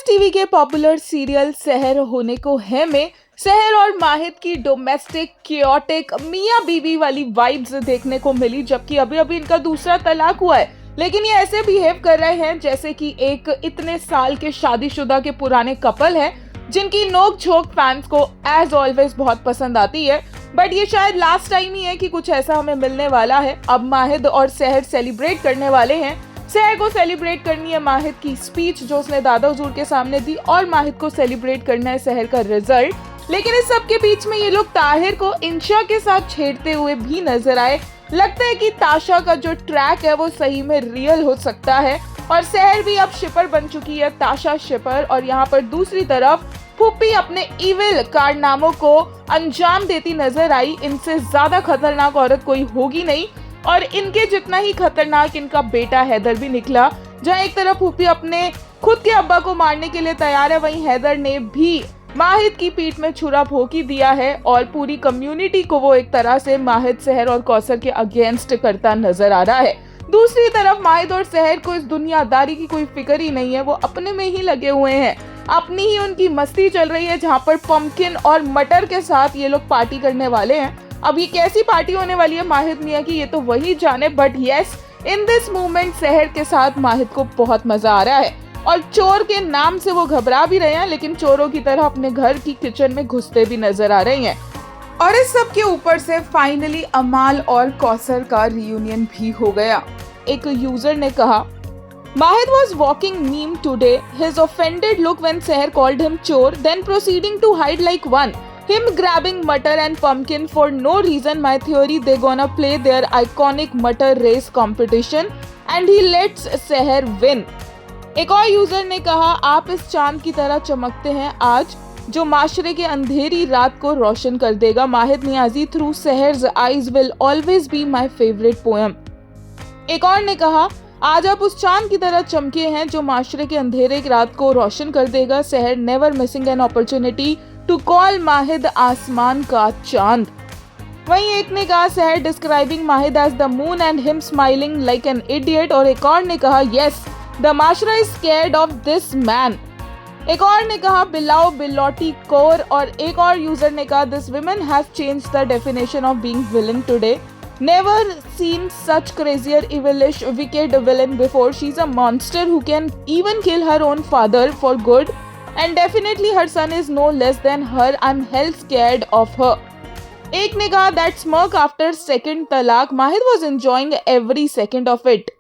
TV के popular serial सहर होने को है में सहर और माहिद की डोमेस्टिक क्योटिक मियाँ बीवी वाली वाइब्स देखने को मिली, जबकि अभी अभी इनका दूसरा तलाक हुआ है। लेकिन ये ऐसे बिहेव कर रहे हैं जैसे कि एक इतने साल के शादीशुदा के पुराने कपल हैं जिनकी नोक झोंक फैंस को एज ऑलवेज बहुत पसंद आती है। बट ये शायद लास्ट टाइम ही है कि कुछ ऐसा हमें मिलने वाला है। अब माहिद और सहर सेलिब्रेट करने वाले हैं। सहर को सेलिब्रेट करनी है माहिद की स्पीच जो उसने दादा हुजूर के सामने दी, और माहिद को सेलिब्रेट करना है सहर का रिजल्ट। लेकिन इस सब के बीच में ये लोग ताहिर को इंशा के साथ छेड़ते हुए भी नजर आए। लगता है कि ताशा का जो ट्रैक है वो सही में रियल हो सकता है और सहर भी अब शिपर बन चुकी है, ताशा शिपर। और यहाँ पर दूसरी तरफ फूफी अपने इविल कारनामों को अंजाम देती नजर आई। इनसे ज्यादा खतरनाक औरत कोई होगी नहीं, और इनके जितना ही खतरनाक इनका बेटा हैदर भी निकला। जहाँ एक तरफ फूफी अपने खुद के अब्बा को मारने के लिए तैयार है, वहीं हैदर ने भी माहिद की पीठ में छुरा भोंक ही दिया है और पूरी कम्युनिटी को वो एक तरह से माहिद, सहर और कौसर के अगेंस्ट करता नजर आ रहा है। दूसरी तरफ माहिद और सहर को इस दुनियादारी की कोई फिक्र ही नहीं है, वो अपने में ही लगे हुए हैं। अपनी ही उनकी मस्ती चल रही है, जहाँ पर पंपकिन और मटर के साथ ये लोग पार्टी करने वाले हैं। अब ये कैसी पार्टी होने वाली है माहिद मियाँ की, ये तो वही जाने। But yes, in this moment सहर के साथ माहिद को बहुत मजा आ रहा है और चोर के नाम से वो घबरा भी रहे हैं, लेकिन चोरों की तरह अपने घर की किचन में घुसते भी नजर आ रही हैं। और इस सब के ऊपर से फाइनली अमाल और कौसर का रियूनियन भी हो गया। एक यूजर ने कहा, Mahid was walking meme today. His offended look when Seher called him chor, then proceeding to hide like one. Him grabbing Matar and Pumpkin for no reason. My theory, they gonna play their iconic Matar race competition and he lets Seher win. एक और user ने कहा, आप इस चांद की तरह चमकते हैं आज जो माशरे के अंधेरी रात को रोशन कर देगा। Mahid Niazi through Seher's eyes will always be my favorite poem. एक और ने कहा, आज आप उस चांद की तरह चमके हैं जो माशरे के अंधेरे की रात को रोशन कर देगा। Sehar never missing an opportunity to call Mahid आसमान का चांद। वहीं एक ने कहा, Sehar describing Mahid as the moon and him smiling like an idiot. और एक और ने कहा, यस द माशरा is scared of this man. एक और ने कहा, बिलाओ बिलौटी कोर। और एक और यूजर ने कहा, this women has changed the definition of being villain today. Never seen such crazier, evilish, wicked villain before. She's a monster who can even kill her own father for good. And definitely her son is no less than her. I'm hell scared of her. एक ने कहा, that smirk after second talaq, Mahid was enjoying every second of it.